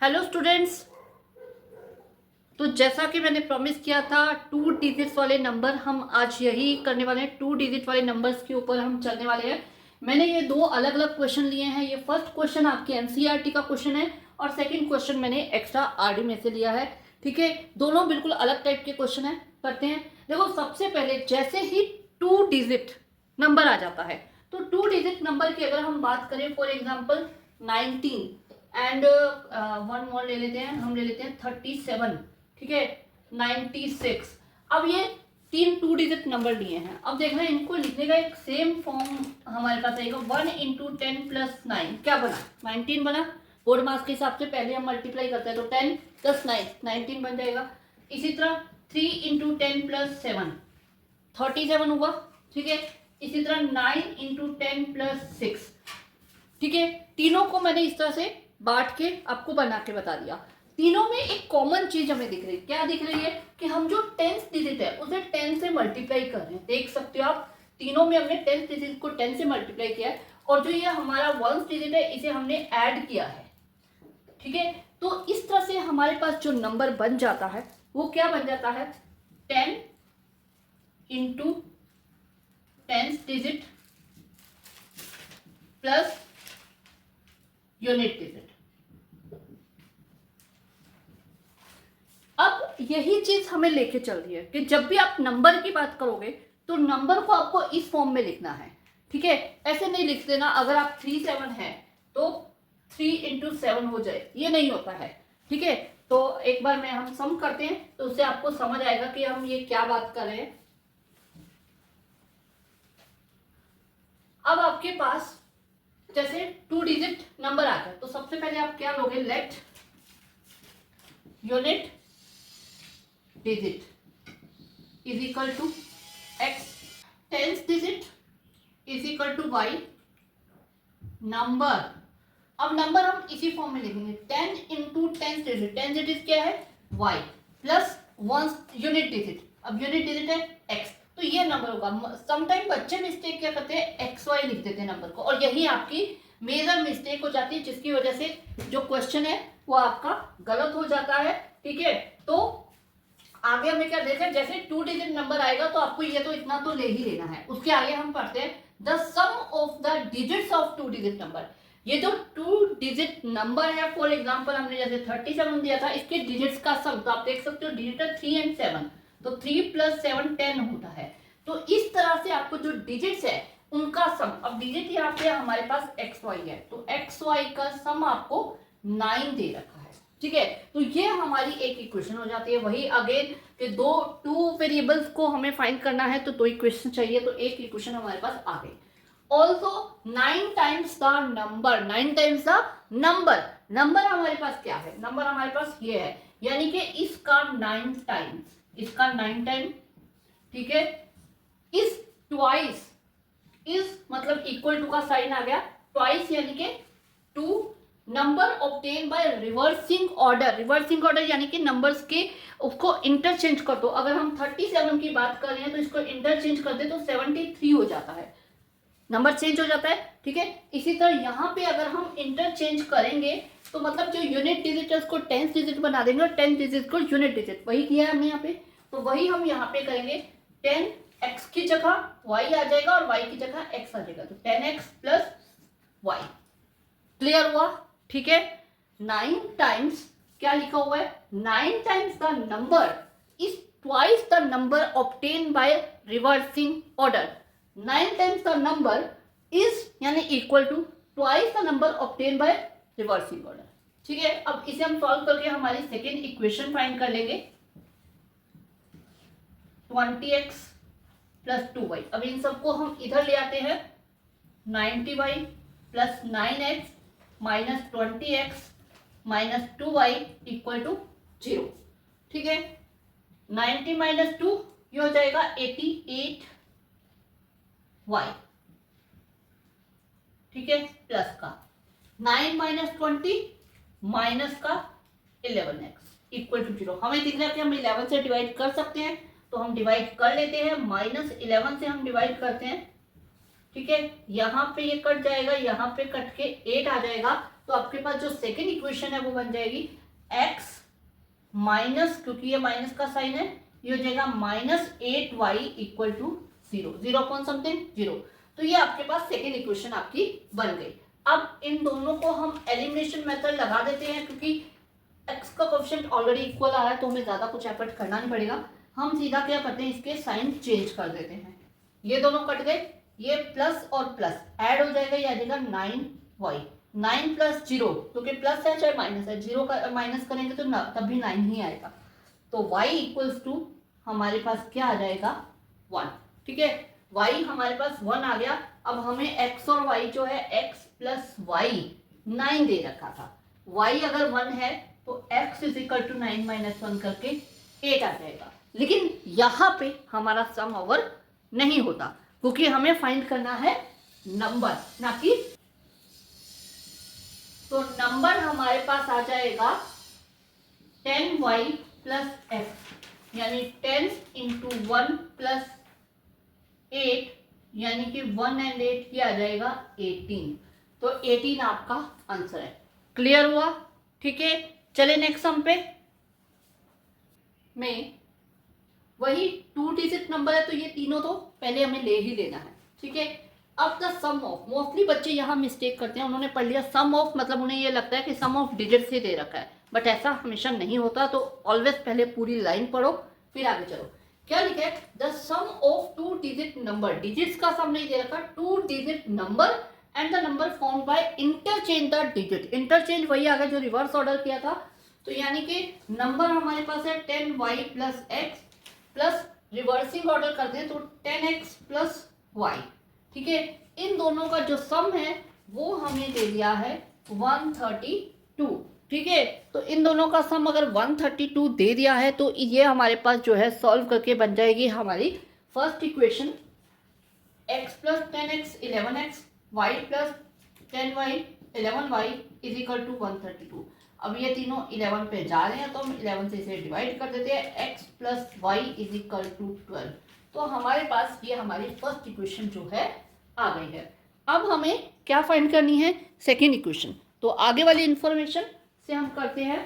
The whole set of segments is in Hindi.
Hello students. तो जैसा कि मैंने प्रॉमिस किया था 2 डिजिट्स वाले नंबर हम आज यही करने वाले हैं। 2 डिजिट वाले नंबर्स के ऊपर हम चलने वाले हैं। मैंने ये दो अलग अलग क्वेश्चन लिए हैं। ये फर्स्ट क्वेश्चन आपके एनसीईआरटी का क्वेश्चन है और सेकंड क्वेश्चन मैंने एक्स्ट्रा आरडी में से लिया है। ठीक है, दोनों बिल्कुल अलग टाइप के क्वेश्चन है। करते हैं। देखो, सबसे पहले जैसे ही 2 डिजिट नंबर आ जाता है तो 2 डिजिट नंबर की अगर हम बात करें, for example 19 and one more ले लेते हैं, हम ले लेते हैं 37। ठीक है, 96। अब ये तीन 2 डिजिट नंबर लिए हैं। अब देखना इनको लिखने का एक सेम फॉर्म हमारे पास आएगा। 1 इंटू 10 प्लस 9 क्या बना? 19 बना। बोर्ड मार्क्स के हिसाब से पहले हम मल्टीप्लाई करते हैं तो 10 प्लस 9 19 बन जाएगा। इसी तरह 3 इंटू 10 प्लस 7 37 होगा। ठीक है, इसी तरह 9 इंटू 10 प्लस 6। ठीक है, तीनों को मैंने इस तरह से बांट के आपको बना के बता दिया। तीनों में एक कॉमन चीज हमें दिख रही है। क्या दिख रही है? कि हम जो 10th डिजिट है उसे 10 से मल्टीप्लाई कर रहे हैं। देख सकते हो आप, तीनों में हमने 10th डिजिट को 10 से मल्टीप्लाई किया है और जो ये हमारा 1st डिजिट है इसे हमने ऐड किया है। ठीक है, तो इस तरह से हमारे पास जो नंबर बन जाता है वो क्या बन जाता है? 10 into 10th digit plus unit digit. अब यही चीज हमें लेके चल रही है कि जब भी आप नंबर की बात करोगे तो नंबर को आपको इस फॉर्म में लिखना है। ठीक है, ऐसे नहीं लिख देना अगर आप 37 है तो 3 इंटू 7 हो जाए, ये नहीं होता है। ठीक है, तो एक बार में हम सम करते हैं तो उससे आपको समझ आएगा कि हम ये क्या बात कर रहे हैं। अब आपके पास जैसे 2 डिजिट नंबर आ गया तो सबसे पहले आप क्या लोगे? Let unit digit is equal to X, 10th digit is equal to Y number. अब नंबर हम इसी फॉर्म में लिखेंगे 10 into 10th digit. 10th digit क्या है? Y plus 1 unit digit. अब यूनिट डिजिट है एक्स, तो ये नंबर होगा। समटाइम बच्चे मिस्टेक क्या करते हैं? एक्स वाई लिख देते हैं नंबर को, और यही आपकी मेजर मिस्टेक हो जाती है जिसकी वजह से जो क्वेश्चन है वो आपका गलत हो जाता है। ठीक है, तो आगे हमें क्या देखें? जैसे 2 डिजिट नंबर आएगा तो आपको ये तो इतना तो ले ही लेना है। उसके आगे हम पढ़ते हैं the sum of the digits of 2 digit number. ये जो 2 डिजिट नंबर है, फॉर एग्जांपल हमने जैसे 37 दिया था, इसके डिजिट्स का सम तो आप देख सकते हो, डिजिट है 3 एंड 7, तो 3 प्लस 7 10 होता है। तो इस तरह से आपको जो डिजिट्स है उनका सम, अब डिजिट यहाँ पे हमारे पास एक्स वाई है तो एक्स वाई का सम आपको 9 दे रखा है। ठीक है, तो ये हमारी एक इक्वेशन हो जाती है। वही अगेन कि टू वेरिएबल्स को हमें फाइंड करना है तो 2 इक्वेशन चाहिए, तो एक इक्वेशन हमारे पास आ गई। Also 9 times the number, 9 times the number. Number हमारे पास क्या है? नंबर हमारे पास ये है, यानी कि इसका 9 टाइम्स, इसका 9 टाइम। ठीक है, इस ट्वाइस, इस मतलब इक्वल टू का साइन आ गया, ट्वाइस यानी कि 2 number obtain by reversing order. Reversing order यानी कि नंबर्स के उसको इंटरचेंज कर दो। अगर हम 37 की बात कर रहे हैं तो इसको इंटरचेंज कर दे तो 73 हो जाता है, नंबर चेंज हो जाता है। ठीक है, इसी तरह यहाँ पे अगर हम इंटरचेंज करेंगे तो मतलब जो यूनिट डिजिट है उसको 10th डिजिट बना देंगे और 10th डिजिट को यूनिट डिजिट, वही किया है हमने यहाँ पे। तो वही हम यहाँ पे करेंगे, 10x की जगह y आ जाएगा और y की जगह x आ जाएगा, तो 10x प्लस y। क्लियर हुआ? ठीक है, 9 टाइम्स क्या लिखा हुआ है? 9 times the number is twice the number obtain by reversing order. 9 times the number is यानी equal to twice the number obtain by reversing order. ठीक है, अब इसे हम सॉल्व करके हमारी सेकेंड इक्वेशन फाइंड कर लेंगे, 20x प्लस 2y। अब इन सबको हम इधर ले आते हैं, 90y plus 9x minus 20x minus 2y equal to 0। ठीक है, 90 माइनस 2 ये हो जाएगा 88y। ठीक है, प्लस का 9 माइनस 20 माइनस का 11x इक्वल टू 0। हमें दिख रहा है कि हम 11 से डिवाइड कर सकते हैं तो हम डिवाइड कर लेते हैं, माइनस 11 से हम डिवाइड करते हैं। ठीक है, यहाँ पे ये कट जाएगा, यहाँ पे कट के 8 आ जाएगा, तो आपके पास जो सेकेंड इक्वेशन है वो बन जाएगी x माइनस, क्योंकि ये माइनस का साइन है, ये हो जाएगा -8y equal to 0, 0 upon something 0। तो ये आपके पास सेकेंड इक्वेशन आपकी बन गई। अब इन दोनों को हम एलिमिनेशन मेथड लगा देते हैं, क्योंकि x का कोएफिशिएंट ऑलरेडी इक्वल आ रहा है तो हमें ज्यादा कुछ एफर्ट करना नहीं पड़ेगा। हम सीधा क्या करते हैं, इसके साइन चेंज कर देते हैं। ये दोनों कट गए, ये प्लस और प्लस ऐड हो जाएगा, ये आ जाएगा 9y, 9 प्लस 0, क्योंकि प्लस है चाहे माइनस है, 0 का माइनस करेंगे तो तब भी 9 ही आएगा। तो y इक्वल्स टू हमारे पास क्या आ जाएगा 1। ठीक है, y हमारे पास 1 आ गया। अब हमें x और y जो है x प्लस वाई 9 दे रखा था, y अगर 1 है तो x is equal to 9 minus 1 करके 8 आ जाएगा। लेकिन यहाँ पे हमारा सम ओवर नहीं होता, क्योंकि हमें फाइंड करना है नंबर, ना कि, तो नंबर हमारे पास आ जाएगा 10y प्लस f, यानी 10 इंटू 1 प्लस 8, यानी कि 1 एंड 8 की आ जाएगा 18। तो 18 आपका आंसर है। क्लियर हुआ? ठीक है, चले नेक्स्ट सम पे। में वही 2 डिजिट नंबर है, तो ये तीनों तो पहले हमें ले ही लेना है। ठीक है, अब द सम ऑफ, मोस्टली बच्चे यहाँ मिस्टेक करते हैं, उन्होंने पढ़ लिया सम ऑफ, मतलब उन्हें ये लगता है कि सम ऑफ डिजिट से दे रखा है, बट ऐसा हमेशा नहीं होता। तो ऑलवेज पहले पूरी लाइन पढ़ो फिर आगे चलो। क्या लिखा है, the sum of 2 digit number, digits का सम नहीं दे रखा, 2 digit number and the number form by interchange the digit. Interchange वही आ गया जो रिवर्स ऑर्डर किया था, तो यानी कि नंबर हमारे पास है 10y plus x, plus reversing order करते हैं तो 10x प्लस वाई। ठीक है, इन दोनों का जो सम है वो हमें दे दिया है 132। ठीक है, तो इन दोनों का सम अगर 132 दे दिया है तो ये हमारे पास जो है सॉल्व करके बन जाएगी हमारी first equation, x plus 10x 11x, y plus 10y 11y is equal to 132। अब ये तीनों 11 पे जा रहे हैं तो हम 11 से इसे डिवाइड कर देते हैं, x plus Y is equal to 12। तो हमारे पास ये हमारी फर्स्ट इक्वेशन जो है आ गई है। अब हमें क्या फाइंड करनी है, सेकेंड इक्वेशन। तो आगे वाली इंफॉर्मेशन से हम करते हैं,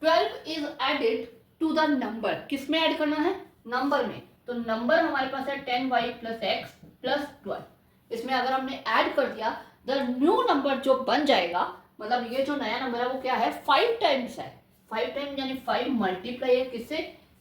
12 is added to the number, किस में ऐड करना है, नंबर में। तो नंबर हमारे पास है 10y प्लस एक्स प्लस 12। इसमें अगर हमने ऐड कर दिया, द न्यू नंबर जो बन जाएगा, मतलब ये जो नया नंबर है वो क्या है, 5 टाइम्स है। 5 टाइम्स यानी 5 मल्टीप्लाई है किससे,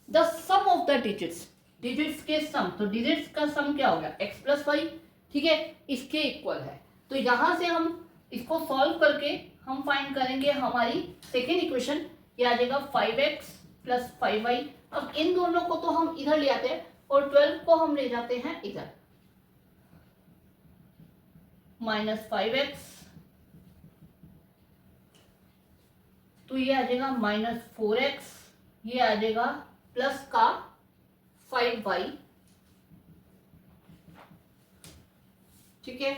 the sum of the digits, digits के सम। तो डिजिट्स का सम क्या हो गया, x प्लस वाई। ठीक है, इसके इक्वल है। तो यहां से हम इसको सॉल्व करके हम फाइंड करेंगे हमारी सेकेंड इक्वेशन, ये आ जाएगा 5x प्लस 5y। अब इन दोनों को तो हम इधर ले आते हैं और 12 को हम ले जाते हैं इधर, माइनस 5x, तो ये आ जाएगा माइनस 4x, ये आ जाएगा प्लस का 5y। ठीक है,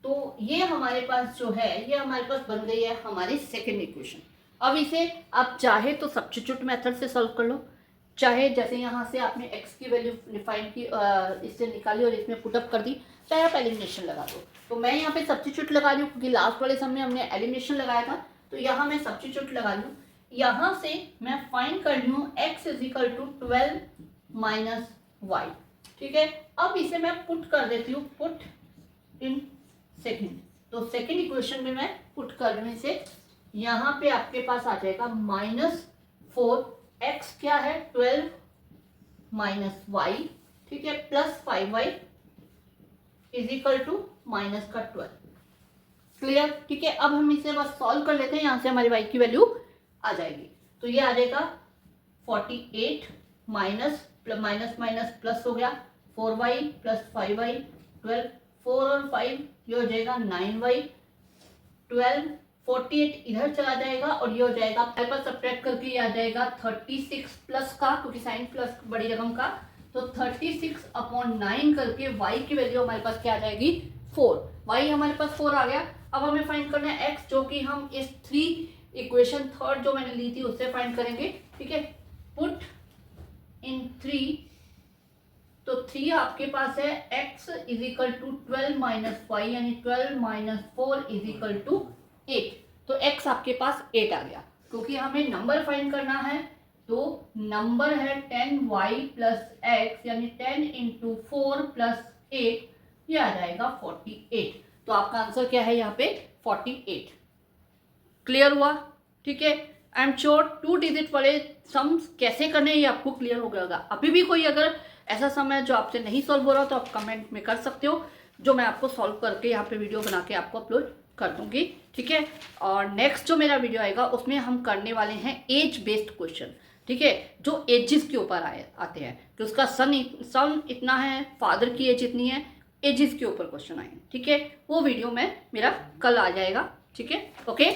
तो ये हमारे पास जो है, ये हमारे पास बन गई है हमारी सेकेंड इक्वेशन। अब इसे आप चाहे तो सब्स्टिट्यूट मेथड से सॉल्व कर लो, चाहे जैसे यहाँ से आपने x की वैल्यू डिफाइन की, इससे निकाली और इसमें पुटअप कर दी, चाहे आप एलिमिनेशन लगा दो। तो मैं यहाँ पे सब्स्टिट्यूट लगा रही हूँ, क्योंकि लास्ट वाले सम में हमने एलिमिनेशन लगाया था, तो यहाँ मैं सब्स्टिट्यूट लगा रही हूँ। यहाँ से मैं फाइंड कर रही हूँ x is equal to 12 minus Y. ठीक है, अब इसे मैं पुट कर देती हूँ, पुट इन सेकेंड। तो सेकेंड इक्वेशन में मैं पुट करने से यहाँ पे आपके पास आ जाएगा -4, x क्या है 12 माइनस वाई, ठीक है, plus 5y is equal to minus का 12। क्लियर? ठीक है, अब हम इसे बस सॉल्व कर लेते हैं, यहाँ से हमारी y की वैल्यू आ जाएगी। तो ये आ जाएगा 48 माइनस माइनस माइनस प्लस हो गया 4y प्लस 5y 12, 4 और 5 ये हो जाएगा 9y, 12 48 इधर चला जाएगा और ये हो जाएगा हमारे पास सब्ट्रैक्ट करके ये आ जाएगा 36 प्लस का, क्योंकि साइन प्लस बड़ी रकम का, तो 36 अपॉन 9 करके y की वैल्यू हमारे पास क्या आ जाएगी 4। y हमारे पास 4 आ गया। अब हमें फाइंड करना है x, जो कि हम इस 3 इक्वेशन थर्ड जो मैंने ली थी उससे फाइंड करेंगे। ठीक है, पुट इन 3, तो 3 आपके पास है x is equal to 12 minus Y, यानी 12 माइनस 4 इज इक्वल टू 8। तो x आपके पास 8 आ गया, क्योंकि हमें नंबर फाइंड करना है। तो नंबर है 10y प्लस एक्स, यानी 10 इंटू 4 प्लस 8, ये आ जाएगा 48। तो आपका आंसर क्या है यहाँ पे 48। क्लियर हुआ? ठीक है। आई एम श्योर 2 डिजिट वाले सम्स कैसे करने ये आपको क्लियर हो गया होगा। अभी भी कोई अगर ऐसा सम है जो आपसे नहीं सॉल्व हो रहा तो आप कमेंट में कर सकते हो, जो मैं आपको सॉल्व करके यहाँ पे वीडियो बना के आपको अपलोड कर दूंगी। ठीक है। और नेक्स्ट जो मेरा वीडियो आएगा उसमें हम करने वाले हैं एज बेस्ड क्वेश्चन। ठीक है, जो एजिस के ऊपर आते हैं कि उसका सन इतना है, फादर की एज इतनी है, एजिस के ऊपर क्वेश्चन आए हैं। ठीक है, वो वीडियो में मेरा कल आ जाएगा। ठीक है, ओके।